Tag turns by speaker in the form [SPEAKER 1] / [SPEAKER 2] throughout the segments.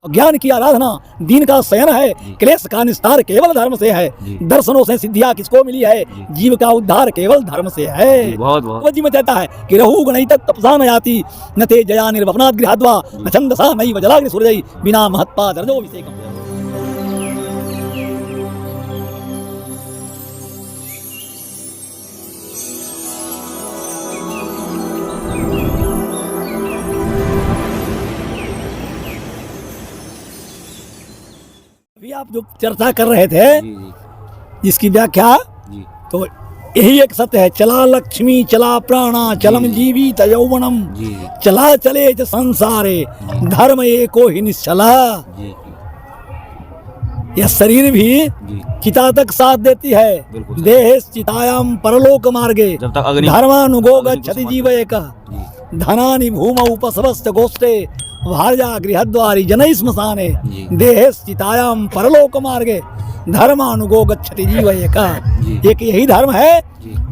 [SPEAKER 1] ज्ञान की आराधना दीन का शयन है, क्लेश का निस्तार केवल धर्म से है, दर्शनों से सिद्धियां किसको मिली है, जीव का उद्धार केवल धर्म से है।
[SPEAKER 2] बहुत
[SPEAKER 1] जी में कहता है कि रहु गणित तपसा न याति न ते जया निर्वपनात् गृहाद्वा न छंदसा नई वजलाग्नि सूर्यई बिना महत्पा दर्जो विषेकम। अभी आप जो चर्चा कर रहे थे जिसकी व्याख्या, तो यही एक सत्य है। चला लक्ष्मी चला प्राणा चलम जीवित यौवनम चला चले च संसारे धर्म एको ही निश्चला। यह शरीर भी चिता तक साथ देती है, देह चितायाम परलोक मार्गे धर्मानुगो गच्छति जीव एक धनानि भूमौ उपसवस्त गोष्ठे भार्या गृहद्वारी जनै श्मशाने देहे चितायाम परलोक मार्गे धर्मानुगो गच्छति जीव एक यही धर्म है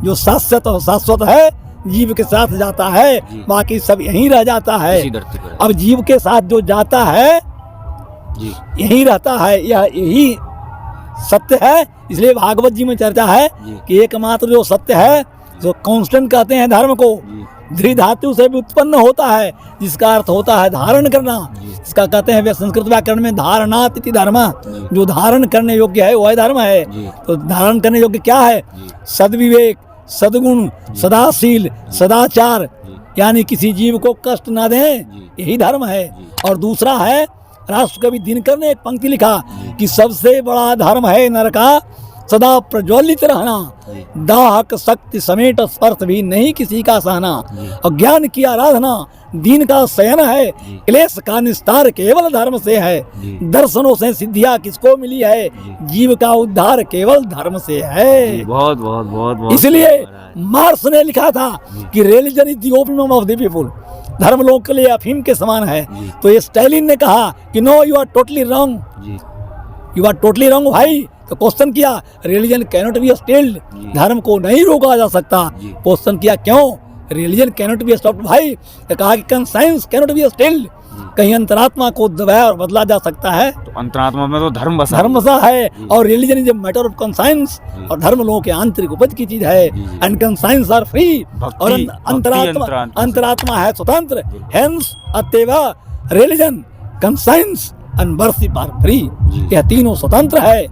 [SPEAKER 1] जो शाश्वत है, जीव के साथ जाता है, बाकी सब यहीं रह जाता है। अब जीव के साथ जो जाता है यहीं रहता है, यही सत्य है। इसलिए भागवत जी में चर्चा है कि एकमात्र जो सत्य है, जो कांस्टेंट कहते हैं धर्म को, धृ धातु से भी उत्पन्न होता है, जिसका अर्थ होता है धारण करना। इसका कहते हैं संस्कृत व्याकरण में धारणात इति धर्म, जो धारण करने योग्य है वह धर्म है। तो धारण करने योग्य क्या है? सद्विवेक, सद्गुण, सदाशील, सदाचार, यानी किसी जीव को कष्ट ना दें, यही धर्म है। और दूसरा है, राष्ट्रकवि दिनकर ने एक पंक्ति लिखा कि सबसे बड़ा धर्म है नर का सदा प्रज्वलित रहना, दाहक शक्ति समेत स्पर्श भी नहीं किसी का सहना। अज्ञान की आराधना दीन का शयन है, क्लेश का निस्तार केवल धर्म से है, दर्शनों से सिद्धियां किसको मिली है, जीव का उद्धार केवल धर्म से है।
[SPEAKER 2] बहुत बहुत बहुत बहुत।
[SPEAKER 1] इसलिए मार्क्स ने लिखा था कि religion is the opium of the people, धर्म लोगों के लिए अफीम के समान है। तो ये स्टालिन ने कहा कि no you are totally wrong, you are totally wrong भाई। तो क्वेश्चन किया, रिलीजन कैनॉट बी स्टिल्ड, धर्म को नहीं रोका जा सकता। क्वेश्चन किया क्यों? रिलीजन कैनॉट बी स्टॉप्ड भाई। तो कहा कि कंसाइंस कैनॉट बी स्टिल्ड, कहीं अंतरात्मा को दबाया और बदला जा सकता है।
[SPEAKER 2] तो अंतरात्मा में तो धर्म बसा है।
[SPEAKER 1] और religion is a matter of conscience, और धर्म लोगों के आंतरिक उपज की चीज है। एंड कंसाइंस आर फ्री, और अंतरात्मा है स्वतंत्र। हेंस अतएव religion, conscience and worship are free. यह तीनों स्वतंत्र है,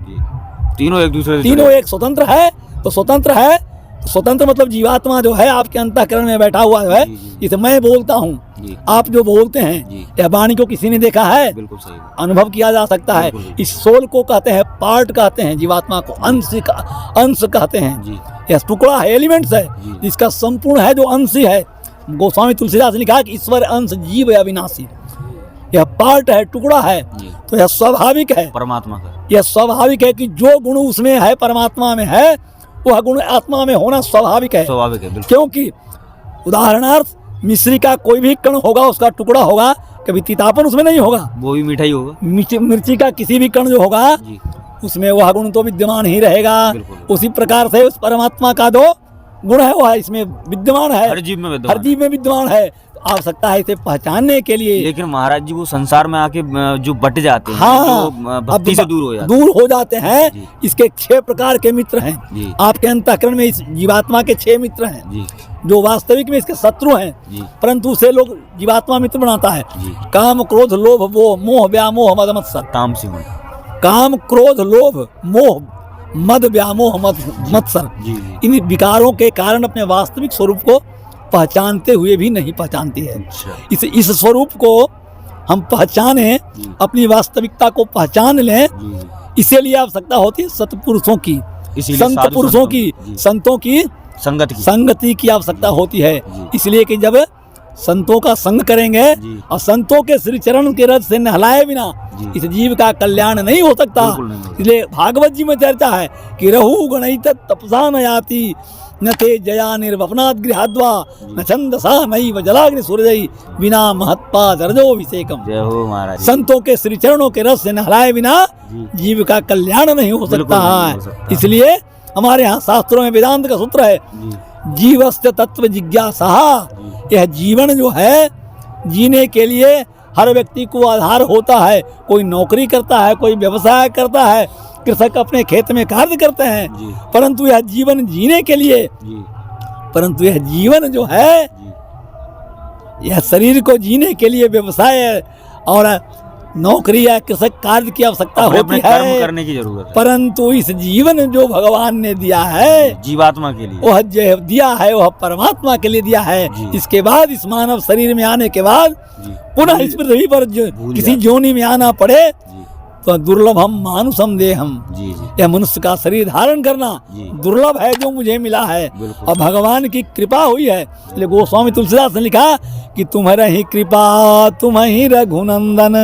[SPEAKER 2] तीनों एक दूसरे,
[SPEAKER 1] तीनों एक स्वतंत्र है। तो स्वतंत्र है, स्वतंत्र मतलब जीवात्मा जो है आपके अंतःकरण में बैठा हुआ है, इसे मैं बोलता हूँ, आप जो बोलते हैं, यह वाणी को किसी ने देखा है?
[SPEAKER 2] बिल्कुल सही,
[SPEAKER 1] अनुभव किया जा सकता है। इस सोल को कहते हैं पार्ट, कहते हैं जीवात्मा को अंश कहते हैं। यह टुकड़ा है, एलिमेंट्स है, जिसका संपूर्ण है जो अंश है। गोस्वामी तुलसीदास ने लिखा कि ईश्वर अंश जीव अविनाशी, यह पार्ट है, टुकड़ा है। तो यह स्वाभाविक है
[SPEAKER 2] परमात्मा का,
[SPEAKER 1] यह स्वाभाविक है कि जो गुण उसमें है परमात्मा में है, वह गुण आत्मा में होना स्वाभाविक है। क्योंकि उदाहरणार्थ मिश्री का कोई भी कण होगा, उसका टुकड़ा होगा, कभी तीतापन उसमें नहीं होगा,
[SPEAKER 2] वो भी मीठा ही होगा।
[SPEAKER 1] मिर्ची का किसी भी कण जो होगा उसमें वह गुण तो विद्यमान ही रहेगा। उसी प्रकार से उस परमात्मा का जो गुण है वह इसमें विद्यमान है,
[SPEAKER 2] हर जीव में विद्यमान
[SPEAKER 1] है। आवश्यकता है इसे पहचानने के लिए।
[SPEAKER 2] लेकिन महाराज जी वो संसार में आके जो बट जाते हैं,
[SPEAKER 1] हाँ,
[SPEAKER 2] जो भक्ति से दूर हो
[SPEAKER 1] जाते हैं। इसके 6 प्रकार के मित्र हैं आपके अंतःकरण में। इस जीवात्मा के 6 मित्र हैं जो वास्तविक में इसके शत्रु हैं, परंतु उसे लोग जीवात्मा मित्र बनाता है। काम क्रोध लोभ मोह व्यामोह मद मत्सर। काम क्रोध लोभ मोह मद व्यामोह मत्सर, इन विकारों के कारण अपने वास्तविक स्वरूप को पहचानते हुए भी नहीं पहचानती है। इस स्वरूप को हम पहचाने, अपनी वास्तविकता को पहचान लें, इसीलिए आवश्यकता होती है सत्पुरुषों की, संत पुरुषों की, संतों की संगति की आवश्यकता होती है। इसलिए कि जब संतों का संग करेंगे और संतों के श्री चरण के रज से नहलाए बिना इस जीव का कल्याण नहीं हो सकता। इसलिए भागवत जी में चर्चा है कि रहु गणित तपसा न याति न ते जया निर्वपनात् गृहाद्वा न छंदसा नई वजलाग्नि सूर्यई बिना महत्पा दर्जो विषेकम।
[SPEAKER 2] जय हो महाराज।
[SPEAKER 1] संतों के श्री चरणों के रस से नहलाए बिना जीव का कल्याण नहीं हो सकता है। इसलिए हमारे यहाँ शास्त्रों में वेदांत का सूत्र है, जीवस्य तत्व जिज्ञासा। यह जीवन जो है जीने के लिए हर व्यक्ति को आधार होता है। कोई नौकरी करता है, कोई व्यवसाय करता है, कृषक अपने खेत में कार्य करते हैं,
[SPEAKER 2] जी।
[SPEAKER 1] परंतु यह जीवन जीने के लिए,
[SPEAKER 2] जी
[SPEAKER 1] परंतु यह जीवन जो है,
[SPEAKER 2] जी
[SPEAKER 1] यह शरीर को जीने के लिए व्यवसाय और नौकरी या कृषक कार्य की आवश्यकता
[SPEAKER 2] अपने
[SPEAKER 1] होती
[SPEAKER 2] कर्म
[SPEAKER 1] है,
[SPEAKER 2] करने की जरूरत है,
[SPEAKER 1] परंतु इस जीवन जो भगवान ने दिया है,
[SPEAKER 2] जीवात्मा के लिए।
[SPEAKER 1] वह जो दिया है वह परमात्मा के लिए दिया है।
[SPEAKER 2] जी।
[SPEAKER 1] इसके बाद इस मानव शरीर में आने के बाद
[SPEAKER 2] जी
[SPEAKER 1] पुनः इस पृथ्वी पर
[SPEAKER 2] भूल
[SPEAKER 1] किसी
[SPEAKER 2] जाते।
[SPEAKER 1] जोनि में आना पड़े
[SPEAKER 2] जी
[SPEAKER 1] तो दुर्लभम मानुषम देहम,
[SPEAKER 2] जी जी
[SPEAKER 1] यह मनुष्य का शरीर धारण करना
[SPEAKER 2] जी।
[SPEAKER 1] दुर्लभ है जो मुझे मिला है,
[SPEAKER 2] बिल्कुल।
[SPEAKER 1] और भगवान की कृपा हुई है। इसलिए गोस्वामी तुलसीदास ने लिखा कि तुम्हारी कृपा तुम्ही रघुनंदन,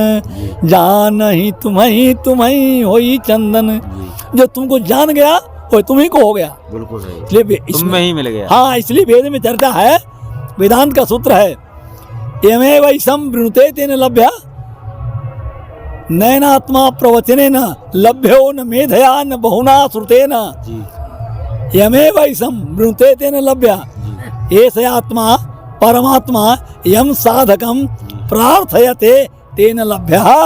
[SPEAKER 1] जानहि तुम्ही होई चंदन।
[SPEAKER 2] जी
[SPEAKER 1] जो तुमको जान गया वो तुम्ही को हो गया।
[SPEAKER 2] बिल्कुल सही,
[SPEAKER 1] इसलिए
[SPEAKER 2] तुम में ही मिल गया।
[SPEAKER 1] हाँ, इसलिए वेद में चर्चा है, वेदांत का सूत्र है, यमे वैसम वृणुते तेन लभ्या नैनात्मा प्रवचनेन लभ्यो न मेधया न बहुना श्रुतेन,
[SPEAKER 2] जी
[SPEAKER 1] यमे वैसम वृणुते तेन लभ्या।
[SPEAKER 2] जी
[SPEAKER 1] ऐसे आत्मा परमात्मा यम साधकम प्रार्थयते तेन लभ्या।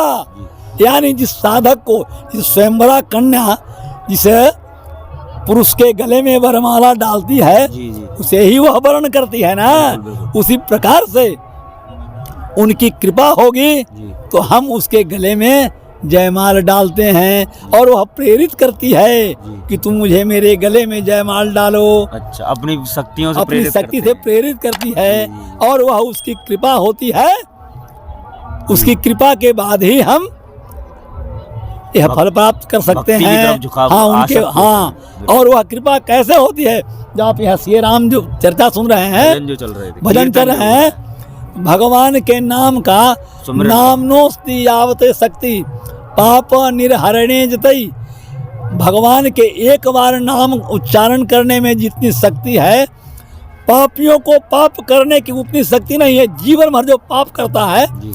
[SPEAKER 1] यानी जिस साधक को, जिस स्वयंवरा कन्या जिसे पुरुष के गले में वरमाला डालती है,
[SPEAKER 2] जी जी
[SPEAKER 1] उसे ही वह वर्ण करती है ना।
[SPEAKER 2] बिल्कुल, बिल्कुल।
[SPEAKER 1] उसी प्रकार से उनकी कृपा होगी
[SPEAKER 2] जी
[SPEAKER 1] तो हम उसके गले में जयमाल डालते हैं, और वह प्रेरित करती है कि तुम मुझे मेरे गले में जयमाल डालो।
[SPEAKER 2] अच्छा, अपनी शक्तियों से
[SPEAKER 1] अपनी
[SPEAKER 2] प्रेरित
[SPEAKER 1] शक्ति
[SPEAKER 2] करते
[SPEAKER 1] से
[SPEAKER 2] हैं।
[SPEAKER 1] प्रेरित करती है,
[SPEAKER 2] जी।
[SPEAKER 1] और वह उसकी कृपा होती है। उसकी कृपा के बाद ही हम यह फल प्राप्त कर सकते
[SPEAKER 2] भक्ति की
[SPEAKER 1] हैं।
[SPEAKER 2] तरफ झुकाव
[SPEAKER 1] हाँ,
[SPEAKER 2] आ
[SPEAKER 1] उनके
[SPEAKER 2] सकते हैं।
[SPEAKER 1] हाँ, और वह कृपा कैसे होती है, जो आप यहाँ श्री राम जो चर्चा सुन रहे हैं,
[SPEAKER 2] भजन जो चल रहे थे,
[SPEAKER 1] भजन कर
[SPEAKER 2] कीर्तन
[SPEAKER 1] रहे
[SPEAKER 2] जो हो
[SPEAKER 1] हैं, भगवान के नाम का
[SPEAKER 2] सुमिरन।
[SPEAKER 1] नामनोस्ति यावते शक्ति पाप निर्हरणे जतई। भगवान के एक बार नाम उच्चारण करने में जितनी शक्ति है, पापियों को पाप करने की उतनी शक्ति नहीं है। जीवन भर जो पाप करता है,
[SPEAKER 2] जी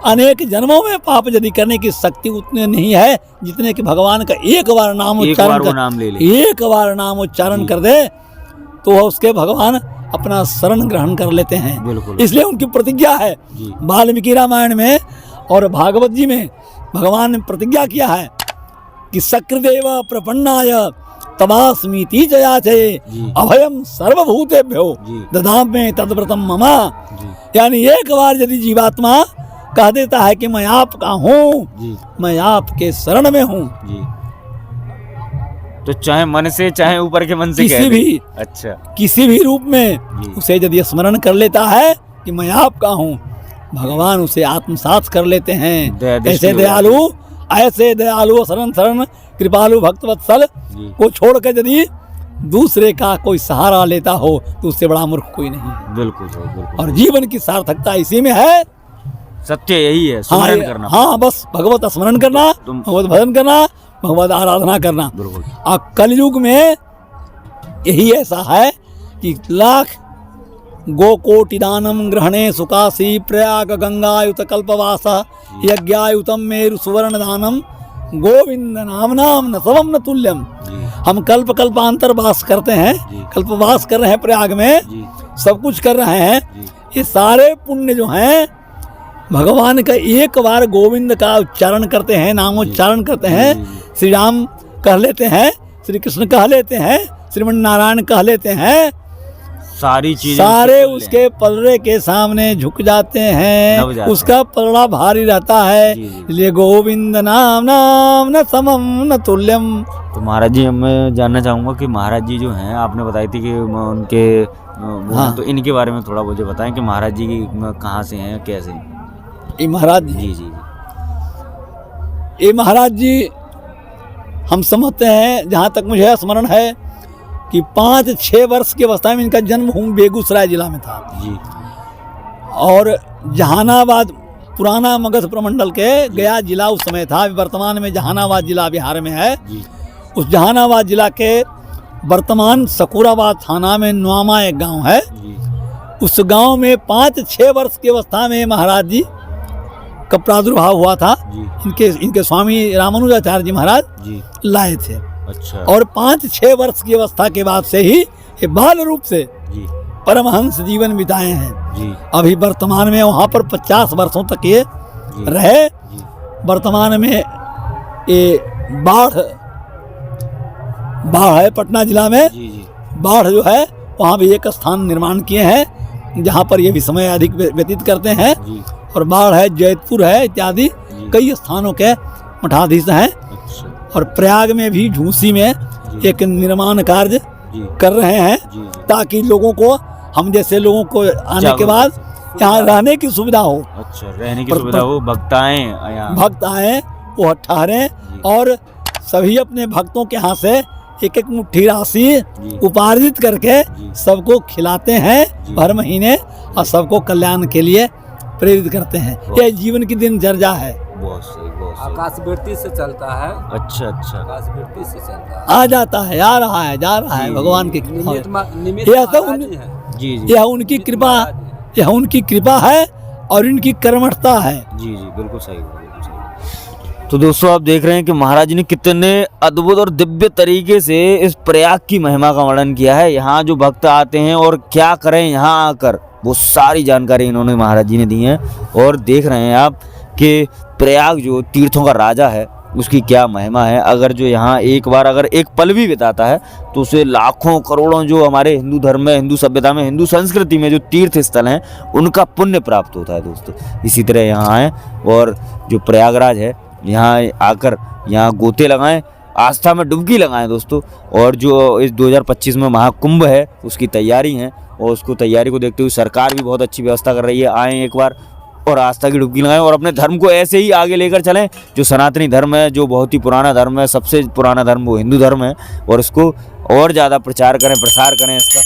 [SPEAKER 1] अनेक जन्मों में पाप यदि करने की शक्ति उतने नहीं है जितने कि भगवान का एक बार नाम
[SPEAKER 2] एक
[SPEAKER 1] उच्चारण
[SPEAKER 2] बार वो नाम ले ले।
[SPEAKER 1] एक बार नाम उच्चारण
[SPEAKER 2] जी।
[SPEAKER 1] कर दे तो वह उसके भगवान अपना शरण ग्रहण कर लेते हैं।
[SPEAKER 2] बिल्कुल।
[SPEAKER 1] इसलिए उनकी प्रतिज्ञा है
[SPEAKER 2] जी।
[SPEAKER 1] वाल्मीकि रामायण में और भागवत जी में भगवान ने प्रतिज्ञा किया है कि सक्रदेव प्रपन्नाय तमास्मीति जयाचे
[SPEAKER 2] जी।
[SPEAKER 1] अभयम सर्वभूतेभ्यो
[SPEAKER 2] जी।
[SPEAKER 1] ददाम्ये तद्व्रतम ममा।
[SPEAKER 2] जी
[SPEAKER 1] यानी एक बार यदि जीवात्मा कह देता है कि मैं आपका हूँ,
[SPEAKER 2] जी
[SPEAKER 1] मैं आपके शरण में हूँ,
[SPEAKER 2] जी, तो चाहे मन से चाहे ऊपर के मन से
[SPEAKER 1] किसी
[SPEAKER 2] कह दे।
[SPEAKER 1] भी
[SPEAKER 2] अच्छा
[SPEAKER 1] किसी भी रूप में
[SPEAKER 2] जी।
[SPEAKER 1] उसे यदि स्मरण कर लेता है कि मैं आपका हूँ, भगवान उसे आत्मसात कर लेते हैं।
[SPEAKER 2] दृष्टि
[SPEAKER 1] ऐसे
[SPEAKER 2] हो
[SPEAKER 1] दयालु, ऐसे दयालु शरण शरण कृपालु भक्तवत्सल
[SPEAKER 2] जी।
[SPEAKER 1] को छोड़कर यदि दूसरे का कोई सहारा लेता हो तो उससे बड़ा मूर्ख कोई नहीं।
[SPEAKER 2] बिल्कुल सही, बिल्कुल।
[SPEAKER 1] और जीवन की सार्थकता इसी में है।
[SPEAKER 2] सत्य यही है,
[SPEAKER 1] हाँ,
[SPEAKER 2] स्मरण करना।
[SPEAKER 1] हाँ, बस भगवत स्मरण करना,
[SPEAKER 2] तुम-
[SPEAKER 1] भगवत भजन करना, भगवत आराधना करना।
[SPEAKER 2] बिल्कुल।
[SPEAKER 1] और कलयुग में यही ऐसा है कि लाख गोकोटि दानम ग्रहणे सुकाशी प्रयाग गंगायुत कल्पवास यज्ञायुतम मेरु सुवर्ण दानम गोविंद नाम नाम न समम न तुल्यम।
[SPEAKER 2] जी
[SPEAKER 1] हम कल्प कल्पांतर वास करते हैं,
[SPEAKER 2] जी।
[SPEAKER 1] कल्पवास कर रहे हैं प्रयाग में,
[SPEAKER 2] जी
[SPEAKER 1] सब कुछ कर रहे हैं।
[SPEAKER 2] जी
[SPEAKER 1] ये सारे पुण्य जो हैं भगवान का एक बार गोविंद का उच्चारण करते हैं, नामोच्चारण करते हैं,
[SPEAKER 2] जी, जी।
[SPEAKER 1] श्री राम कह लेते हैं, श्री कृष्ण कह लेते हैं, श्रीमन नारायण कह लेते हैं,
[SPEAKER 2] सारी चीजें
[SPEAKER 1] सारे उसके पलड़े के सामने झुक जाते
[SPEAKER 2] नभ
[SPEAKER 1] हैं।
[SPEAKER 2] जाते
[SPEAKER 1] उसका पलड़ा भारी रहता है।
[SPEAKER 2] जी, जी।
[SPEAKER 1] इसलिए गोविंद नाम नाम न समम न तुल्यम।
[SPEAKER 2] तो महाराज जी, मैं जानना चाहूँगा कि महाराज जी जो हैं, आपने बताई थी कि उनके वो
[SPEAKER 1] हाँ।
[SPEAKER 2] हैं, तो इनके बारे में थोड़ा मुझे बताएं कि महाराज जी कहाँ से हैं, कैसे?
[SPEAKER 1] ये महाराज जी,
[SPEAKER 2] जी जी
[SPEAKER 1] ये महाराज जी हम समझते हैं, जहाँ तक मुझे स्मरण है कि 5-6 वर्ष की अवस्था में इनका जन्म बेगूसराय जिला में था।
[SPEAKER 2] जी
[SPEAKER 1] और जहानाबाद पुराना मगध प्रमंडल के गया जिला उस समय था। वर्तमान में जहानाबाद जिला बिहार में है।
[SPEAKER 2] जी
[SPEAKER 1] उस जहानाबाद जिला के वर्तमान सकूराबाद थाना में नुआमा एक गांव है।
[SPEAKER 2] जी
[SPEAKER 1] उस गांव में 5-6 वर्ष की अवस्था में महाराज जी का प्रादुर्भाव हुआ था।
[SPEAKER 2] जी
[SPEAKER 1] इनके स्वामी रामानुजाचार्य जी महाराज
[SPEAKER 2] जी।
[SPEAKER 1] लाए थे।
[SPEAKER 2] अच्छा।
[SPEAKER 1] और 5-6 वर्ष की अवस्था के बाद से ही ये बाल रूप से
[SPEAKER 2] जी
[SPEAKER 1] परमहंस जीवन बिताए हैं।
[SPEAKER 2] जी
[SPEAKER 1] अभी वर्तमान में वहाँ पर 50 वर्षों तक ये रहे। वर्तमान में ये बाढ़ है पटना जिला में।
[SPEAKER 2] जी जी
[SPEAKER 1] बाढ़ जो है वहाँ भी एक स्थान निर्माण किए हैं जहाँ पर ये भी समय अधिक व्यतीत करते हैं।
[SPEAKER 2] जी।
[SPEAKER 1] और बाढ़ है, जैतपुर है, इत्यादि कई स्थानों के मठाधीश हैं।
[SPEAKER 2] अच्छा।
[SPEAKER 1] और प्रयाग में भी झूसी में एक निर्माण कार्य कर रहे हैं ताकि लोगों को, हम जैसे लोगों को आने के बाद यहाँ रहने की सुविधा हो।
[SPEAKER 2] अच्छा, रहने की सुविधा हो, भक्त आए
[SPEAKER 1] वो ठहरें और सभी अपने भक्तों के यहाँ से एक मुट्ठी राशि उपार्जित करके सबको खिलाते हैं हर महीने और सबको कल्याण के लिए प्रेरित करते हैं। यह जीवन की दिनचर्या है।
[SPEAKER 2] बहुत सही, बहुत सही।
[SPEAKER 3] आकाशवृत्ति से चलता है।
[SPEAKER 2] अच्छा अच्छा,
[SPEAKER 3] आकाशवृत्ति से चलता है,
[SPEAKER 1] आ जाता है, आ रहा है, जा रहा है, भगवान की कृपा है। यह उनकी कृपा, यह उनकी कृपा है और इनकी कर्मठता है।
[SPEAKER 2] जी जी, बिल्कुल सही, बिल्कुल सही। तो दोस्तों आप देख रहे हैं कि महाराज जी ने कितने अद्भुत और दिव्य तरीके से इस प्रयाग की महिमा का वर्णन किया है। यहाँ जो भक्त आते हैं और क्या करें यहाँ आकर, वो सारी जानकारी इन्होंने महाराज जी ने दी है। और देख रहे हैं आप कि प्रयाग जो तीर्थों का राजा है उसकी क्या महिमा है। अगर जो यहाँ एक बार अगर एक पल भी बिताता है तो उसे लाखों करोड़ों जो हमारे हिंदू धर्म में, हिंदू सभ्यता में, हिंदू संस्कृति में जो तीर्थ स्थल हैं उनका पुण्य प्राप्त होता है दोस्तों। इसी तरह यहाँ आएँ और जो प्रयागराज है यहाँ आकर यहाँ गोते लगाएं, आस्था में डुबकी लगाएं दोस्तों। और जो इस 2025 में महाकुंभ है उसकी तैयारी है और उसको तैयारी को देखते हुए सरकार भी बहुत अच्छी व्यवस्था कर रही है। आएँ एक बार और आस्था की डुबकी लगाएं और अपने धर्म को ऐसे ही आगे लेकर चलें। जो सनातनी धर्म है, जो बहुत ही पुराना धर्म है, सबसे पुराना धर्म वो हिंदू धर्म है, और इसको और ज़्यादा प्रचार करें, प्रसार करें इसका।